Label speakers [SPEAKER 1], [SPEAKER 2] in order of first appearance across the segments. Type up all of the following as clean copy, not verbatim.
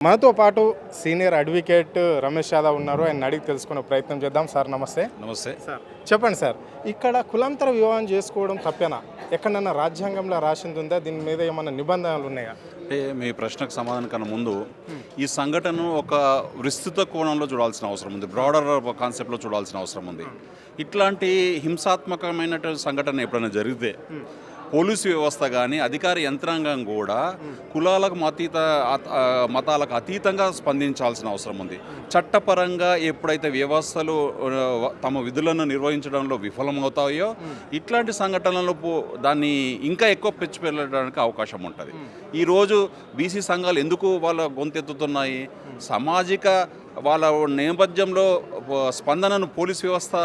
[SPEAKER 1] మనతో పాటు senior advocate Ramesh Yadav ఉన్నారు. ఆయన అడిగి తెలుసుకునే ప్రయత్నం చేద్దాం. సార్ నమస్తే.
[SPEAKER 2] నమస్తే
[SPEAKER 1] సార్ చెప్పండి సార్, ఇక్కడ కులాంతర వివాహం చేసుకోవడం తప్పేనా? ఎక్కడన్నా రాజ్యాంగంలో రాసింది ఉందా? దీని మీద ఏమన్నా నిబంధనలు ఉన్నాయా?
[SPEAKER 2] అంటే మీ ప్రశ్నకు సమాధానం కన్నా ముందు ఈ సంఘటనను ఒక విస్తృత కోణంలో చూడాల్సిన అవసరం ఉంది, బ్రాడర్ కాన్సెప్ట్లో చూడాల్సిన అవసరం ఉంది. ఇట్లాంటి హింసాత్మకమైనటువంటి సంఘటన ఎప్పుడైనా జరిగితే పోలీసు వ్యవస్థ కానీ అధికార యంత్రాంగం కూడా కులాలకు మతాలకు అతీతంగా స్పందించాల్సిన అవసరం ఉంది. చట్టపరంగా ఎప్పుడైతే వ్యవస్థలు తమ విధులను నిర్వహించడంలో విఫలమవుతాయో ఇట్లాంటి సంఘటనలు దాన్ని ఇంకా ఎక్కువ పెంచిపెళ్ళడానికి అవకాశం ఉంటుంది. ఈరోజు బీసీ సంఘాలు ఎందుకు వాళ్ళ గొంతెత్తుతున్నాయి? సామాజిక వాళ్ళ నేపథ్యంలో స్పందనను పోలీస్ వ్యవస్థ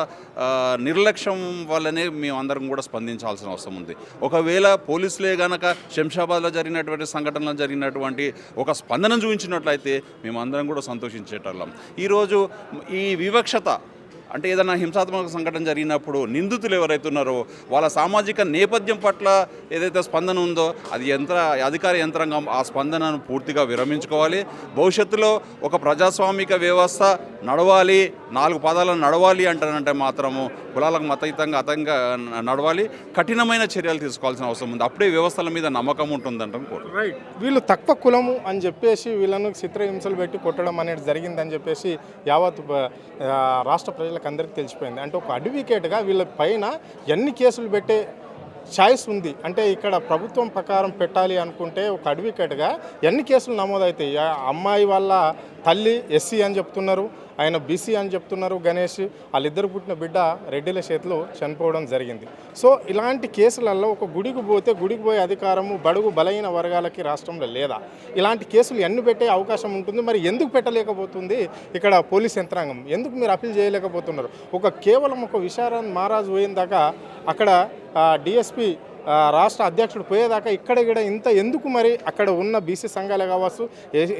[SPEAKER 2] నిర్లక్ష్యం వల్లనే మేమందరం కూడా స్పందించాల్సిన అవసరం ఉంది. ఒకవేళ పోలీసులే గనక శంషాబాద్లో జరిగినటువంటి సంఘటనలో జరిగినటువంటి ఒక స్పందన చూపించినట్లయితే మేమందరం కూడా సంతోషించేటోళ్ళం. ఈరోజు ఈ వివక్షత అంటే ఏదైనా హింసాత్మక సంఘటన జరిగినప్పుడు నిందితులు ఎవరైతే ఉన్నారో వాళ్ళ సామాజిక నేపథ్యం పట్ల ఏదైతే స్పందన ఉందో అది అధికార యంత్రాంగం ఆ స్పందనను పూర్తిగా విరమించుకోవాలి. భవిష్యత్తులో ఒక ప్రజాస్వామిక వ్యవస్థ నడవాలి, 4 పాదాలను నడవాలి అంటానంటే మాత్రము కులాలకు అతీతంగా నడవాలి, కఠినమైన చర్యలు తీసుకోవాల్సిన అవసరం ఉంది. అప్పుడే వ్యవస్థల మీద నమ్మకం ఉంటుందంటాం.
[SPEAKER 1] రైట్, వీళ్ళు తక్కువ కులము అని చెప్పేసి వీళ్ళను చిత్రహింసలు పెట్టి కొట్టడం అనేది జరిగిందని చెప్పేసి యావత్ రాష్ట్ర ప్రజలకు అందరికీ తెలిసిపోయింది. అంటే ఒక అడ్వకేట్గా వీళ్ళ పైన ఎన్ని కేసులు పెట్టే ఛాయిస్ ఉంది అంటే ఇక్కడ ప్రభుత్వం ప్రకారం పెట్టాలి అనుకుంటే ఒక అడ్వకేట్గా ఎన్ని కేసులు నమోదవుతాయి? అమ్మాయి వాళ్ళ తల్లి ఎస్సీ అని చెప్తున్నారు, ఆయన బీసీ అని చెప్తున్నారు. గణేష్ వాళ్ళిద్దరు పుట్టిన బిడ్డ రెడ్డిల చేతిలో చనిపోవడం జరిగింది. సో ఇలాంటి కేసులలో ఒక గుడికి పోయే అధికారము బడుగు బలహీన వర్గాలకి రాష్ట్రంలో లేదా? ఇలాంటి కేసులు ఎన్ని పెట్టే అవకాశం ఉంటుంది? మరి ఎందుకు పెట్టలేకపోతుంది ఇక్కడ పోలీస్ యంత్రాంగం? ఎందుకు మీరు అప్పీల్ చేయలేకపోతున్నారు? కేవలం ఒక విచారణ మహారాజు పోయిందాకా అక్కడ డిఎస్పీ రాష్ట్ర అధ్యక్షుడు పోయేదాకా ఇక్కడ ఇంత ఎందుకు? మరి అక్కడ ఉన్న బీసీ సంఘాలే కావచ్చు,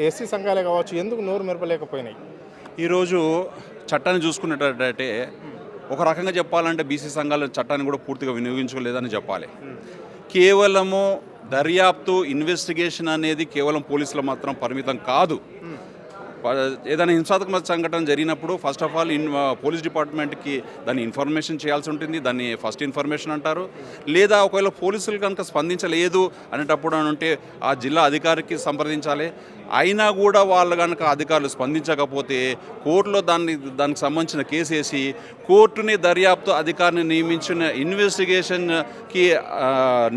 [SPEAKER 1] ఎస్సీ సంఘాలే కావచ్చు, ఎందుకు నోరు మెరపలేకపోయినాయి?
[SPEAKER 2] ఈరోజు చట్టాన్ని చూసుకున్నట్టయితే ఒక రకంగా చెప్పాలంటే బీసీ సంఘాల చట్టాన్ని కూడా పూర్తిగా వినియోగించుకోలేదని చెప్పాలి. కేవలము దర్యాప్తు ఇన్వెస్టిగేషన్ అనేది కేవలం పోలీసులు మాత్రం పరిమితం కాదు. ఏదైనా హింసాత్మక సంఘటన జరిగినప్పుడు ఫస్ట్ ఆఫ్ ఆల్ పోలీస్ డిపార్ట్మెంట్కి దాన్ని ఇన్ఫర్మేషన్ చేయాల్సి ఉంటుంది. దాన్ని ఫస్ట్ ఇన్ఫర్మేషన్ అంటారు. లేదా ఒకవేళ పోలీసులు కనుక స్పందించలేదు అనేటప్పుడు అంటే ఆ జిల్లా అధికారికి సంప్రదించాలి. అయినా కూడా వాళ్ళు కనుక అధికారులు స్పందించకపోతే కోర్టులో దానికి సంబంధించిన కేసు వేసి కోర్టుని దర్యాప్తు అధికారిని నియమించిన ఇన్వెస్టిగేషన్కి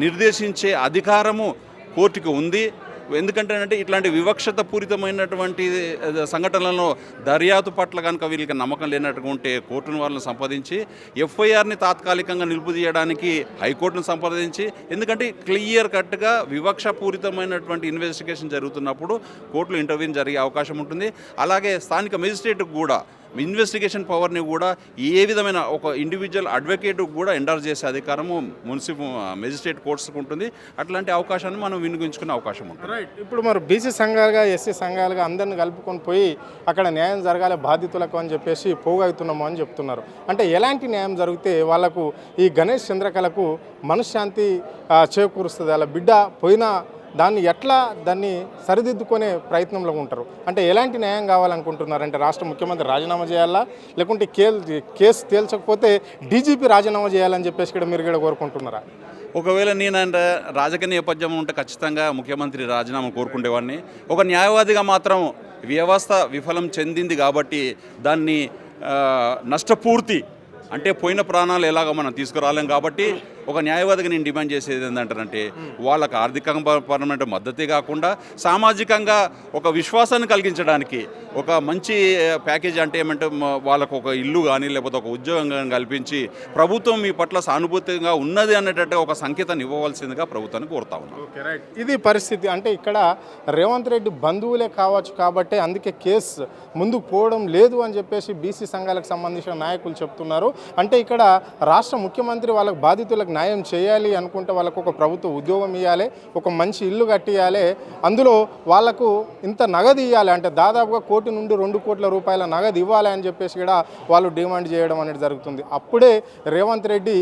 [SPEAKER 2] నిర్దేశించే అధికారము కోర్టుకి ఉంది. ఎందుకంటే ఇట్లాంటి వివక్షత పూరితమైనటువంటి సంఘటనలను దర్యాప్తు పట్ల కనుక వీళ్ళకి నమ్మకం లేనట్టుగా ఉంటే కోర్టును వాళ్ళని సంపాదించి ఎఫ్ఐఆర్ని తాత్కాలికంగా నిలుపుదీయడానికి హైకోర్టును సంప్రదించి, ఎందుకంటే క్లియర్ కట్గా వివక్ష పూరితమైనటువంటి ఇన్వెస్టిగేషన్ జరుగుతున్నప్పుడు కోర్టులో ఇంటర్వ్యూని జరిగే అవకాశం ఉంటుంది. అలాగే స్థానిక మెజిస్ట్రేట్కి కూడా ఇన్వెస్టిగేషన్ పవర్ని కూడా ఏ విధమైన ఒక ఇండివిజువల్ అడ్వకేట్ కూడా ఎండార్ చేసే అధికారము మెజిస్ట్రేట్ కోర్ట్స్కి ఉంటుంది. అట్లాంటి అవకాశాన్ని మనం వినియోగించుకునే అవకాశం ఉంటుంది.
[SPEAKER 1] రైట్, ఇప్పుడు మరి బీసీ సంఘాలుగా ఎస్సీ సంఘాలుగా అందరిని కలుపుకొని పోయి అక్కడ న్యాయం జరగాలి బాధితులకు అని చెప్పేసి పోగవుతున్నాము అని చెప్తున్నారు. అంటే ఎలాంటి న్యాయం జరిగితే వాళ్ళకు ఈ గణేష్ చంద్రకళకు మనశ్శాంతి చేకూరుస్తుంది? అలా బిడ్డ పోయినా దాన్ని సరిదిద్దుకునే ప్రయత్నంలో ఉంటారు. అంటే ఎలాంటి న్యాయం కావాలనుకుంటున్నారు? అంటే రాష్ట్ర ముఖ్యమంత్రి రాజీనామా చేయాలా, లేకుంటే కేసు తేల్చకపోతే డీజీపీ రాజీనామా చేయాలని చెప్పేసి ఇక్కడ మీరు కూడా కోరుకుంటున్నారా?
[SPEAKER 2] ఒకవేళ నేనంటే రాజకీయ నేపథ్యం ఉంటే ఖచ్చితంగా ముఖ్యమంత్రి రాజీనామా కోరుకునేవాడిని. ఒక న్యాయవాదిగా మాత్రం వ్యవస్థ విఫలం చెందింది కాబట్టి దాన్ని నష్టపూర్తి అంటే పోయిన ప్రాణాలు ఎలాగో మనం తీసుకురాలేం కాబట్టి ఒక న్యాయవాదిగా నేను డిమాండ్ చేసేది ఏంటంటే వాళ్ళకు ఆర్థికపరమైన మద్దతే కాకుండా సామాజికంగా ఒక విశ్వాసాన్ని కలిగించడానికి ఒక మంచి ప్యాకేజ్ అంటే ఏమంటే వాళ్ళకు ఒక ఇల్లు కానీ లేకపోతే ఒక ఉద్యోగం కానీ కల్పించి ప్రభుత్వం మీ పట్ల సానుభూతిగా ఉన్నది అనేటట్టు ఒక సంకేతాన్ని ఇవ్వవలసిందిగా ప్రభుత్వాన్ని కోరుతా ఉన్నాం.
[SPEAKER 1] ఓకే, రైట్, ఇది పరిస్థితి. అంటే ఇక్కడ రేవంత్ రెడ్డి బంధువులే కావచ్చు కాబట్టి అందుకే కేసు ముందుకు పోవడం లేదు అని చెప్పేసి బీసీ సంఘాలకు సంబంధించిన నాయకులు చెప్తున్నారు. అంటే ఇక్కడ రాష్ట్ర ముఖ్యమంత్రి వాళ్ళకి బాధితులకు న్యాయం చేయాలి అనుకుంటే వాళ్ళకు ఒక ప్రభుత్వ ఉద్యోగం ఇవ్వాలి, ఒక మంచి ఇల్లు కట్టియాలి, అందులో వాళ్లకు ఇంత నగదు ఇవ్వాలి, అంటే దాదాపుగా 1 నుండి 2 కోట్ల రూపాయల నగదు ఇవ్వాలి అని చెప్పేసి కూడా వాళ్ళు డిమాండ్ చేయడం అనేది జరుగుతుంది. అప్పుడే రేవంత్ రెడ్డి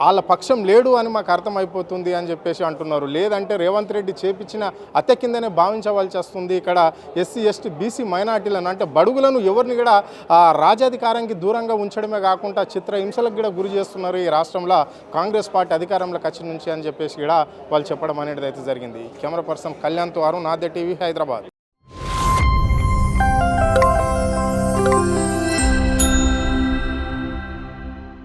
[SPEAKER 1] వాళ్ళ పక్షం లేడు అని మాకు అర్థమైపోతుంది అని చెప్పేసి అంటున్నారు. లేదంటే రేవంత్ రెడ్డి చేపించిన హత్య కిందనే భావించవలసి వస్తుంది. ఇక్కడ ఎస్సీ ఎస్టీ బీసీ మైనార్టీలను అంటే బడుగులను ఎవరిని కూడా రాజాధికారానికి దూరంగా ఉంచడమే కాకుండా చిత్రహింసలకు కూడా గురి చేస్తున్నారు ఈ రాష్ట్రంలో కాంగ్రెస్ పార్టీ అధికారంలోకి వచ్చిన నుంచి అని చెప్పేసి కూడా వాళ్ళు చెప్పడం అనేది అయితే జరిగింది. కెమెరా పర్సన్ కళ్యాణ్తో అరుణ్, ఆద్య టీవీ, హైదరాబాద్.